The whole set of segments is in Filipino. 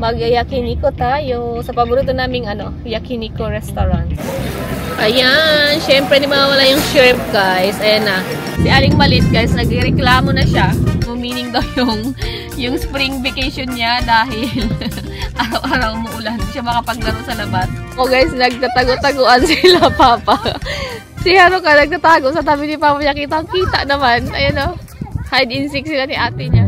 mag-yakiniko tayo sa paborito naming yakiniko restaurant. Ayan, syempre di mawala yung shrimp guys. Ayan na. Si Aling Malit guys, nagreklamo na siya. Meaning daw yung spring vacation niya dahil araw-araw umuulan. Hindi siya makapaglaro sa labas. O guys, nagtatago-taguan sila Papa. Si Haruka nagtatago sa tabi ni Papa niya. Kitang-kita naman. Ayan o. Hide and seek sila ni ate niya.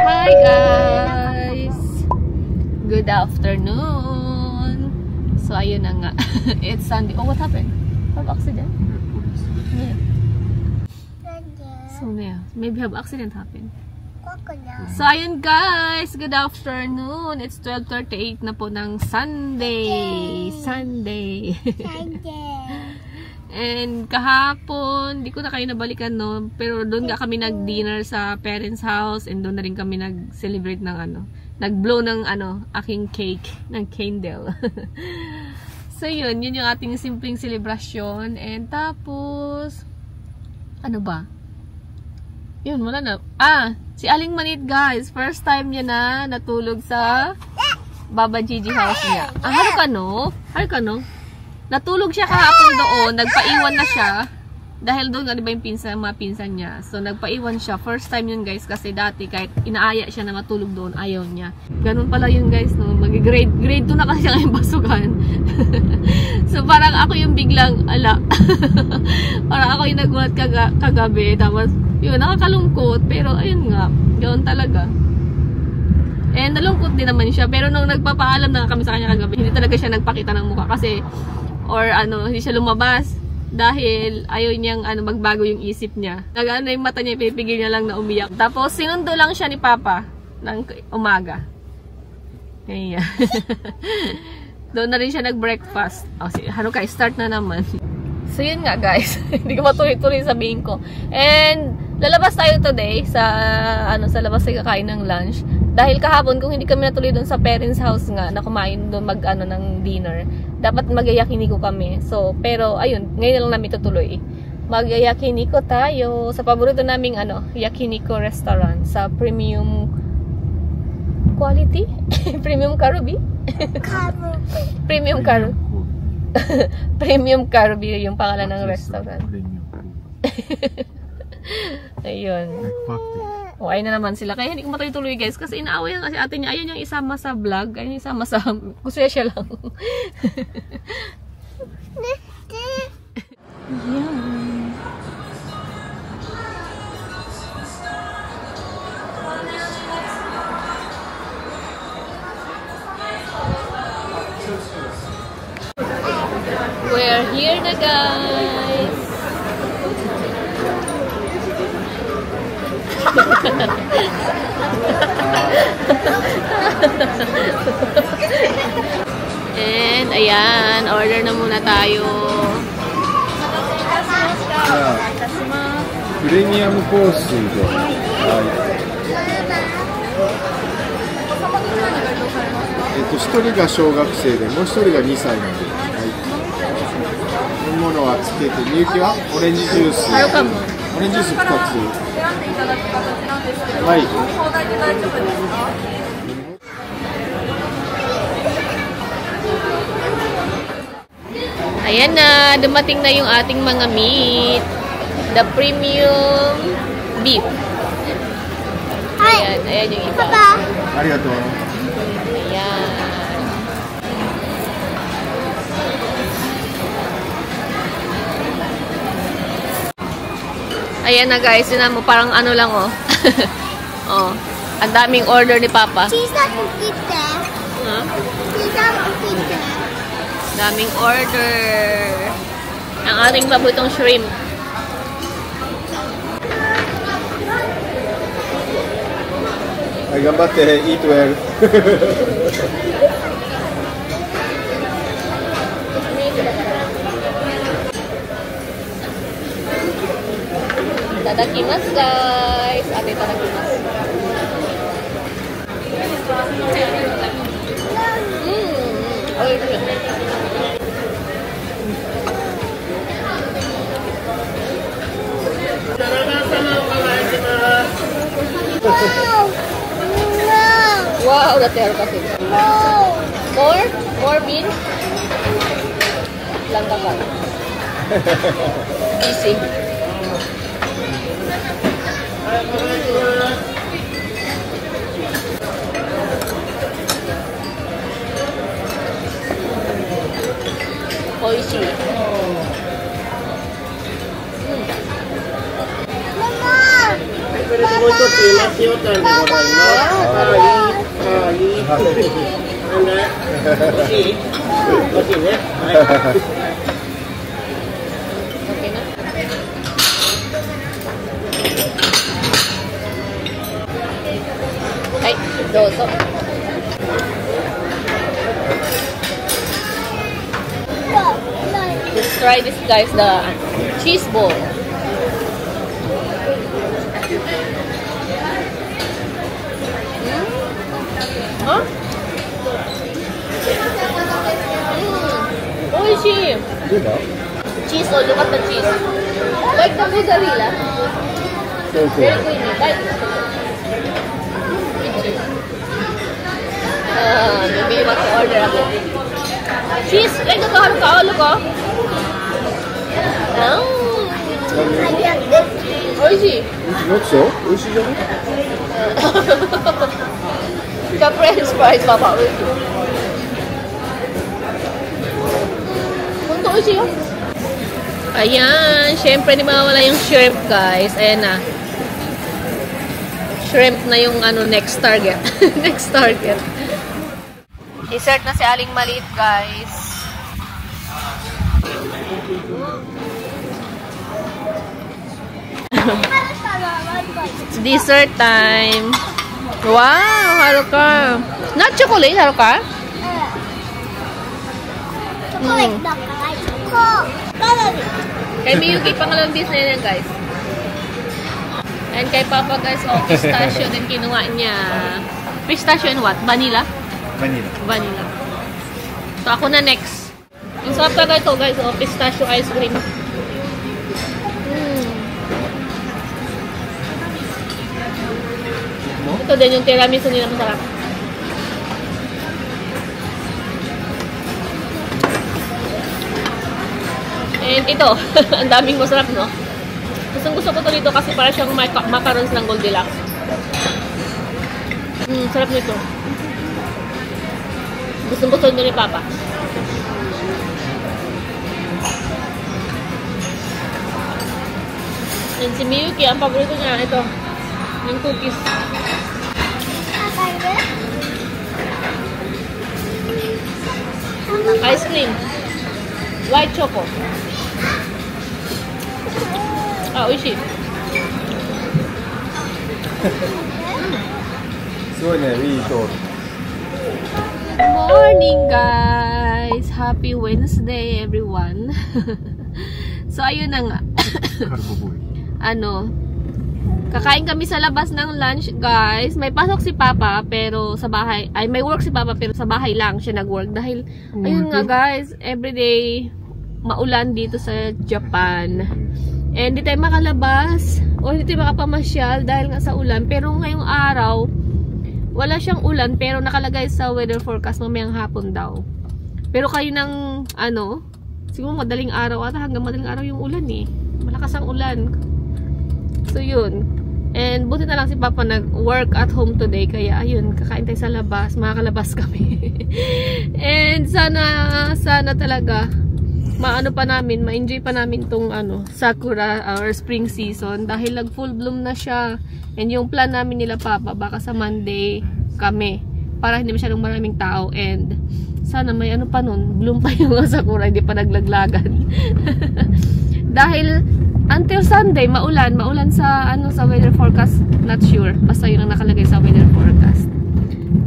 Hi guys! Good afternoon! So ayun na nga. It's Sunday. Oh, what happened? Have accident? Yeah. So yeah, maybe have accident happened. So ayun guys, good afternoon. It's 12:38 na po ng Sunday. And kahapon, di ko na kayo nabalikan no, pero doon nga kami nag-dinner sa parents' house and doon na rin kami nag-celebrate ng nag-blow ng aking cake, ng candle. So yun yung ating simpleng celebration. And tapos ano ba? Yun, wala na. Si Aling Manit guys, first time niya na natulog sa Baba Gigi house niya. Haruka no? Natulog siya kahapon doon, nagpaiwan na siya. Dahil doon, di ba yung mga pinsan niya. So, nagpaiwan siya. First time yun guys, kasi dati kahit inaaya siya na matulog doon, ayaw niya. Ganun pala yun guys, no? Grade 2 na kasi siya ngayong basugan. So, parang ako yung biglang, parang ako yung nagulat kagabi. Tapos, yun, nakakalungkot. Pero, ayun nga, ganoon talaga. And nalungkot din naman siya. Pero nung nagpapaalam na kami sa kanya kagabi, hindi talaga siya nagpakita ng mukha. Kasi, hindi siya lumabas dahil ayaw niyang magbago yung isip niya. Yung mata niya, pipigil niya lang na umiyak. Tapos sinundo lang siya ni Papa ng umaga. Kaya doon na rin siya nag-breakfast. Haruka, start na naman. So yun nga guys, hindi ko matuloy-tuloy sabihin ko. And lalabas tayo today sa labas tayo kakain ng lunch. Dahil kahapon kung hindi kami natuloy doon sa parents' house nga na kumain doon ng dinner, dapat mag-yakiniko kami. So, pero ayun, ngayon lang namin tutuloy. Mag-yakiniko tayo sa paborito naming yakiniko restaurant sa premium quality? Premium Karubi? Premium Karubi. Premium Karubi yung pangalan ng restaurant. Ayun. Ayun na naman sila. Kaya hindi ko matuloy-tuloy guys. Kasi inaaway na kasi ate niya. Ayun yung isama sa vlog. Ayun yung isama sa... Gusto siya lang. Yan. We're here na guys. And ayan, order na muna tayo. Premium course. 1人が小学生でもう1人が2歳なんで、飲み物はつけて、みゆきはオレンジジュース、オレンジジュース2つ。はい。Ayan na, dumating na yung ating mga meat. The premium beef. Ayan, ayan yung iba. Arigato. Ayan. Ayan na guys, yun na mo, parang lang oh. Oh, ang daming order ni Papa. Huh? Daming order. Ang ating paboritong shrimp. Ay, gambate, eat well. Itadakimasu guys. Ate, itadakimasu. Wow, natero kasi. More? More beans? Lang ka. Easy. Oishi. Ay, dozo. Let's try this, guys, the cheese ball. Huh? Oishi. Cheese, oh, look at the cheese. Like the mozzarella. Very creamy. Bite. Maybe you want to order ako. Cheese, like the Haruka. Oh, look, oh. Oishi. Not so? Oishiじゃない? The French fries, Papa. Punto oishi yun. Ayan, syempre di mawala yung shrimp, guys. Ayan na. Shrimp na yung ano next target. Next target. Dessert na si Aling Maliit, guys. It's dessert time. Wow, Haruka. Not chocolate, Haruka? Kay Miyuki, pangalawang dish na yan, guys. And kay Papa, guys, oh, pistachio din kinuha niya. Pistachio and what? Vanilla? Vanilla. Vanilla. So, ako na next. Ang sarap talaga ito, guys, oh, pistachio ice cream. Ito din yung tiramisu nila, masarap. And ito, ang daming masarap, no? Gusto ko to dito kasi para siyang macarons ng Goldilocks. Sarap nito. Gusto nyo ni Papa. And si Miyuki, ang paborito niya, ito, yung cookies. Ice cream. White choco. Ah, oishi. Morning, guys. Happy Wednesday, everyone. So, ayun na nga. Kakain kami sa labas ng lunch, guys. May pasok si Papa, pero sa bahay, ay may work si Papa, pero sa bahay lang siya nag-work. Dahil, ayun nga, guys, everyday maulan dito sa Japan. And hindi tayo makalabas, o hindi tayo makapamasyal dahil nga sa ulan. Pero ngayong araw, wala siyang ulan, pero nakalagay sa weather forecast mamayang hapon daw. Pero kayo ng, siguro madaling araw, at hanggang madaling araw yung ulan eh. Malakas ang ulan. So, yun. And buti na lang si Papa nag-work at home today. Kaya, ayun, kakain tayo sa labas. Makakalabas kami. And sana talaga, ma-enjoy pa namin tong, sakura or spring season. Dahil nag-full bloom na siya. And yung plan namin nila, Papa, baka sa Monday kami. Para hindi masyadong maraming tao. And, sana may pa nun. Bloom pa yung sakura. Hindi pa naglaglagan. Dahil, until Sunday, maulan sa sa weather forecast, not sure. Basta yun ang nakalagay sa weather forecast.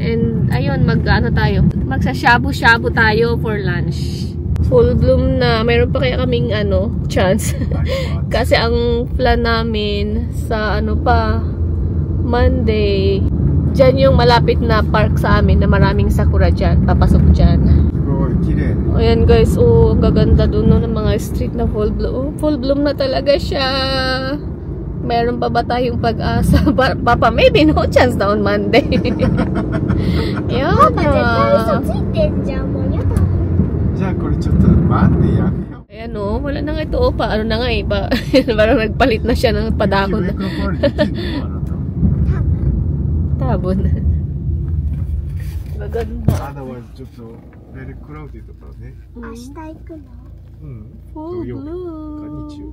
And ayun, tayo. Magsa-shabu-shabu tayo for lunch. Full bloom na. Mayroon pa kaya kaming chance. Kasi ang plan namin sa Monday, dyan yung malapit na park sa amin na maraming sakura dyan. Papasok dyan. Ayan guys, oh, ang gaganda doon no, ng mga street na full bloom. Oh, full bloom na talaga siya. Meron pa ba tayong pag-asa? Papa, maybe no chance na on Monday. Yan na. Ayan o, wala na nga ito. O, paano na nga eh. Parang nagpalit na siya ng padakon na. Tabon na. Maganda. Full bloom.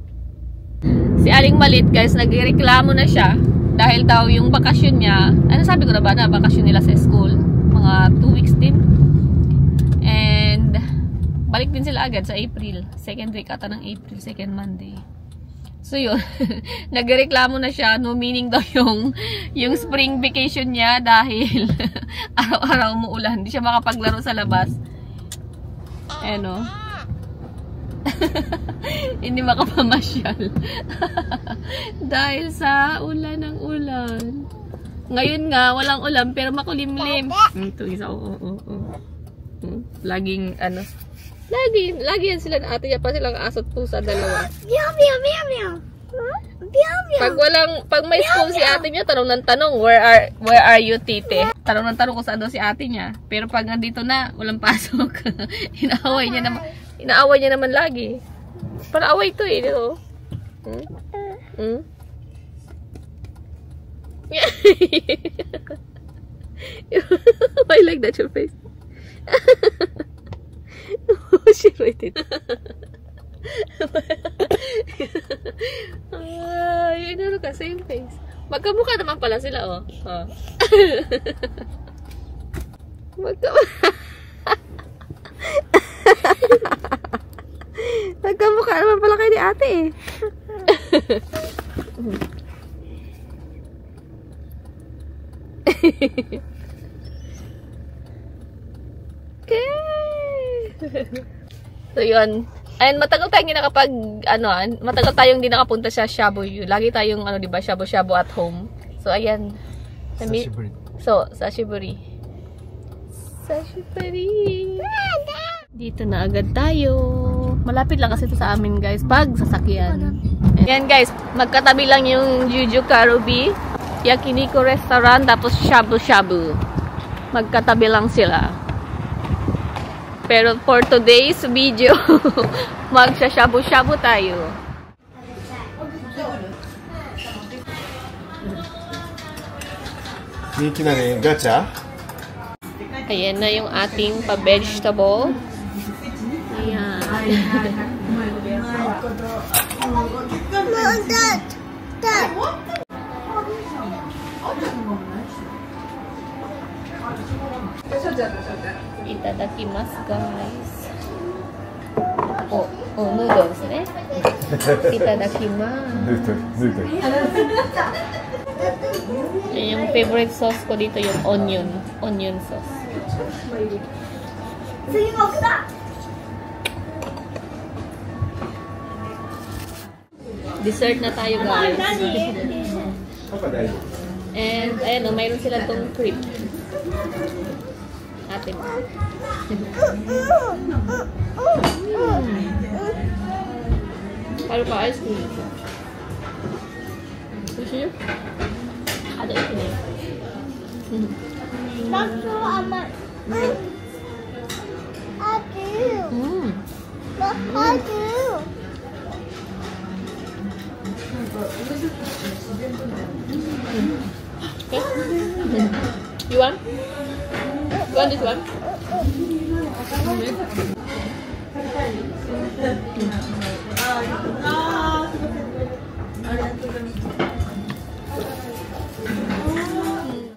Si Aling Malit guys, nagreklamo na siya. Dahil daw yung bakasyon niya, ano sabi ko na ba na bakasyon nila sa school? Mga 2 weeks din. And balik din sila agad sa April. Second week ata ng April, second Monday. So yun, nagreklamo na siya, no, meaning daw yung spring vacation niya dahil araw-araw umuulan. Hindi siya makapaglaro sa labas. Ano? Hindi makapamasyal. Dahil sa ulan ng ulan. Ngayon nga, walang ulan pero makulimlim. Ito isa, oo. Laging, ano, lagi yan sila na ate niya pa silang aso't pusa dalawa. Meow, meow, meow, meow. Meow, meow. Pag may school si ate niya, tanong ng tanong, where are you, tite? Tanong ng tanong kung saan daw si ate niya. Pero pag nandito na, walang pasok. Inaaway niya naman lagi. Para away to eh, no? I like that your face. She rated. Ay, ano ka, same face. Magkamukha naman pala sila, oh. Magkamukha naman pala kayo ni ate, eh. So yun. And matagal tayong hindi nakapag matagal tayong hindi nakapunta sa Shabu. Lagi tayong di ba, shabu-shabu at home. So ayan. Sashiburi. Dito na agad tayo. Malapit lang kasi ito sa amin, guys, pag sasakyan. Ayan guys, magkatabi lang yung Juju Karubi Yakiniku Restaurant tapos shabu-shabu. Magkatabi lang sila. Pero for today's video, magsha-shabu-shabu tayo. Gacha? Ayan na yung ating pa-vegetable. Ayan. Itadakimasu, guys. Noodles, ne? Itadakimasu. Yung favorite sauce ko dito yung onion sauce. Dessert na tayo, guys. And ayan o, mayroon sila tong crepe. Atin. Para pa ice cream. Gusto nyo? Ada ito na. Bakso ama. You want? You want this one?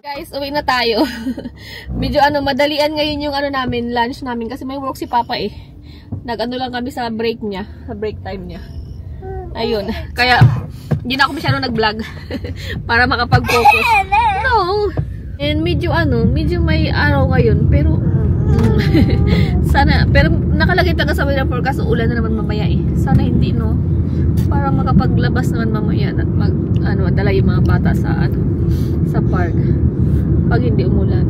Guys, uwi na tayo. Medyo madalian ngayon yung namin, lunch namin kasi may work si Papa eh. Nag-ano lang kami sa break niya, sa break time niya. Ayun. Kaya hindi na ako masyado nag-vlog para makapag-focus. No. And medyo may araw ngayon pero sana, pero nakalagay talaga sa weather forecast, ulan na naman mamaya eh. Sana hindi, no. Para makapaglabas naman mamaya at dala yung mga bata sa sa park pag hindi umulan.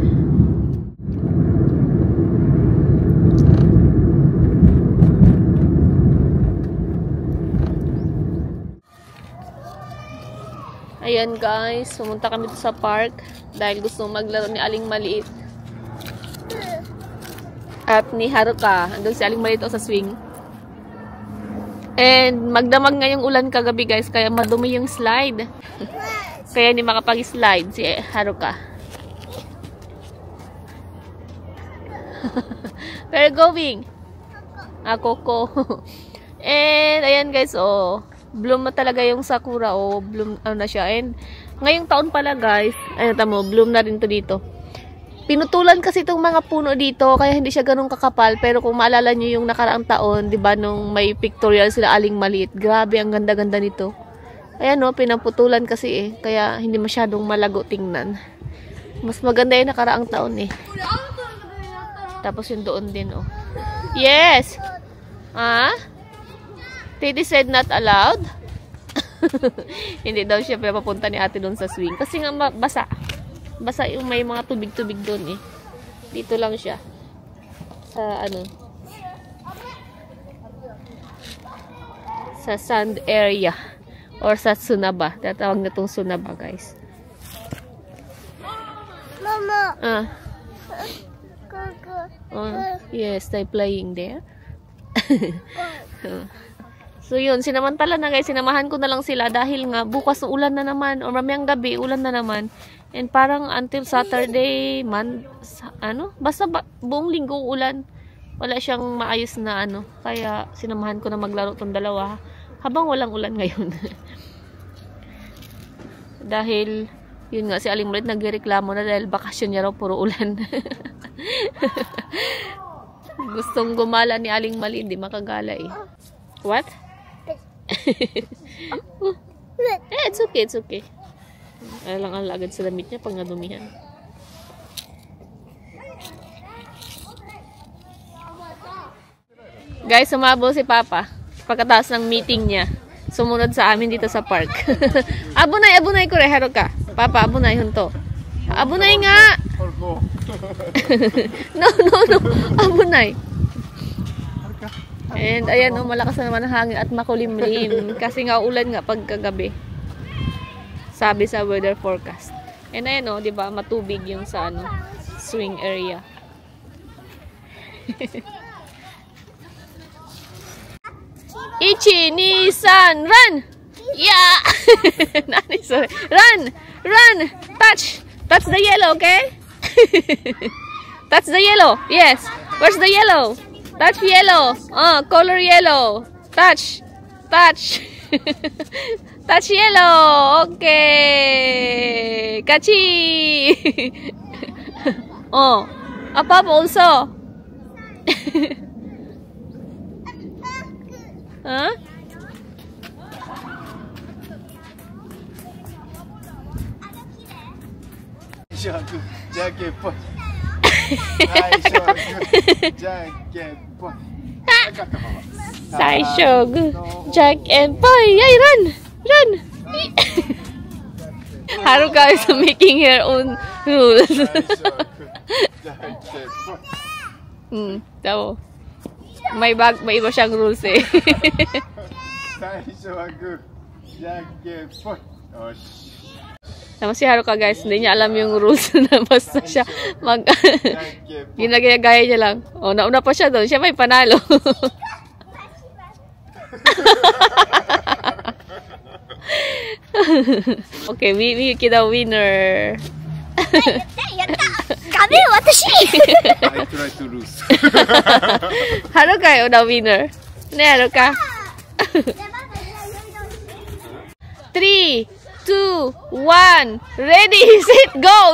Ayan guys, pumunta kami sa park dahil gusto maglaro ni Aling Maliit. At ni Haruka. Andun si Aling Maliit sa swing. And magdamag nga yung ulan kagabi guys, kaya madumi yung slide. Kaya hindi makapag-slide si Haruka. We're going. Koko. And ayan guys, bloom na talaga yung sakura, bloom na siya. And ngayong taon pala guys, ayun tamo, bloom na rin to dito. Pinutulan kasi itong mga puno dito, kaya hindi siya ganun kakapal. Pero kung maalala nyo yung nakaraang taon, di ba, nung may pictorial sila Aling Maliit, grabe, ang ganda-ganda nito. Ayan pinaputulan kasi kaya hindi masyadong malago tingnan. Mas maganda yung nakaraang taon Tapos yung doon din Yes! Teddy said not allowed. Hindi daw siya papunta ni ate doon sa swing. Kasi nga basa. Basa yung may mga tubig-tubig doon Dito lang siya. Sa sa sand area. Or sa Tsunaba. Tatawag na itong Tsunaba guys. Mama. Yes, they're playing there. So yun, sinamantala na guys, sinamahan ko na lang sila dahil nga bukas ulan na naman or mamayang gabi ulan na naman. And parang until Saturday, basta buong linggo ulan. Wala siyang maayos na kaya sinamahan ko na maglaro tong dalawa habang walang ulan ngayon. Dahil yun nga, si Aling Maliit nagreklamo na dahil bakasyon niya raw puro ulan. Gustong gumala ni Aling Maliit, hindi makagala What? It's okay, it's okay. Ay lang ang agad sa damit niya pag nadumihan. Guys, sumabol si Papa pagkatapos ng meeting niya. Sumunod sa amin dito sa park. Abunay ko re Haruka. Papa, abunay hunto. Abunay nga. No. Abunay. And ayan malakas na naman ang hangin at makulimlim kasi nga ulan nga pagkagabi. Sabi sa weather forecast. And ayan 'di ba, matubig yung sa swing area. Ichi, ni, san, run! Yeah! Sorry. Run! Touch the yellow, okay? Touch the yellow. Yes. Where's the yellow? Touch yellow. Color yellow. Touch. Touch yellow. Okay. Kachi. Up also. Huh? Saishogu, Jack and Boy. Yay, run! Haruka is making her own rules. Tao. May iba siyang rules Tapos si Haruka guys, hindi niya alam yung rules na basta siya ginagaya niya lang. Nauna pa siya doon. Siya may panalo. Okay, Miyuki the winner. Kami, watashi! I try to lose. Haruka yung the winner. Ne, Haruka. 3, 2, 1, ready, set, go!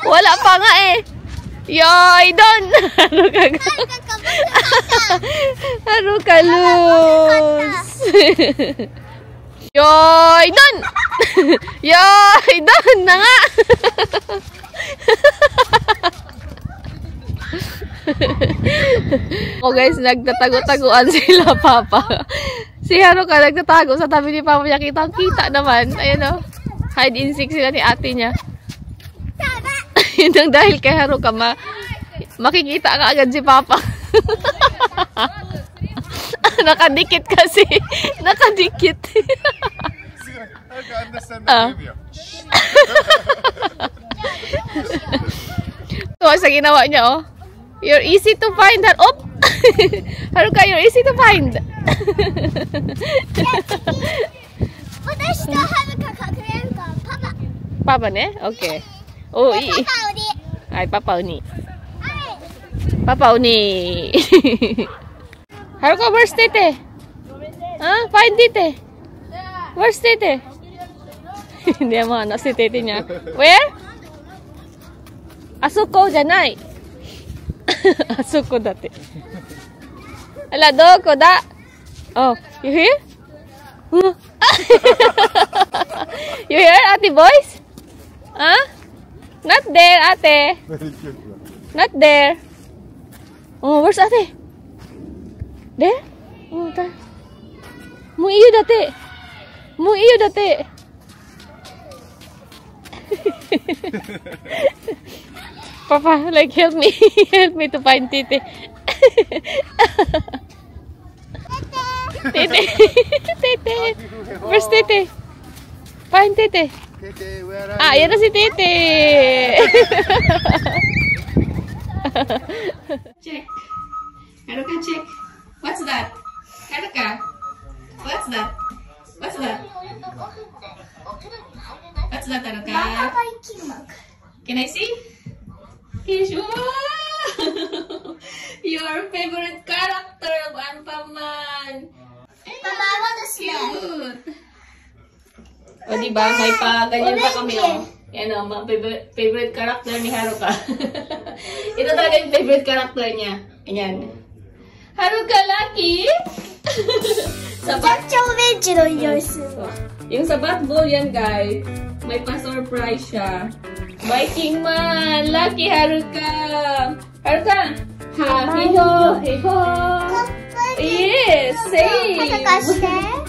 Wala pa nga Yoy, don! Haruka lose! Yoy, don! Yoy, don na nga! Guys, nagtatago-taguan sila, Papa. Si Haruka nagtatago sa tabi ni Papa niya. Kitang-kita naman. Ayan hide and seek sila ni ate niya. Yun ang dahil kay Haruka, makikita ka agad si Papa. Nakadikit kasi. Nakadikit. understand the trivia. Tuwa sa ginawa niya, oh. You're easy to find. Oh! Haruka, you're easy to find. But I still have a calculator. Papa. Papa ne? Okay. Oh, Papa uni. Ay, Papa uni. Ay. Papa uni. Haruka, where's Tete? Huh? Find Tete. Where's Tete? Hindi mo ano si Tete niya. Where? Asuko janai. Asuko dati. Ala, doko da. Oh, you hear? You hear, ate boys? Huh? Not there, ate. Very cute. Not there. Oh, where's ate? There? Oh, ta. Mo iyo dati. Mo iyo dati. Papa, like help me. Help me to find Tete. Tete. Tete. Where's Tete? Find Tete. Tete, where are Ah, yan na si Tete. Check. Haruka, check. What's that? Haruka. What's that? What's that? What's that, Haruka? Can I see? Yes, wow! Your favorite character of Anpaman. Papa, I want to smell. Cute. O, diba? May pa, ganyan pa kami, oh. Yan, oh, mga favorite character ni Haruka. Ito talaga yung favorite character niya. Ayan. Haruka, lucky! Sabat. Yung sabat bowl yan, guys. May pa-surprise siya. Viking man! Lucky Haruka! Haruka! Happy ho! Hey ho! Yes! Same!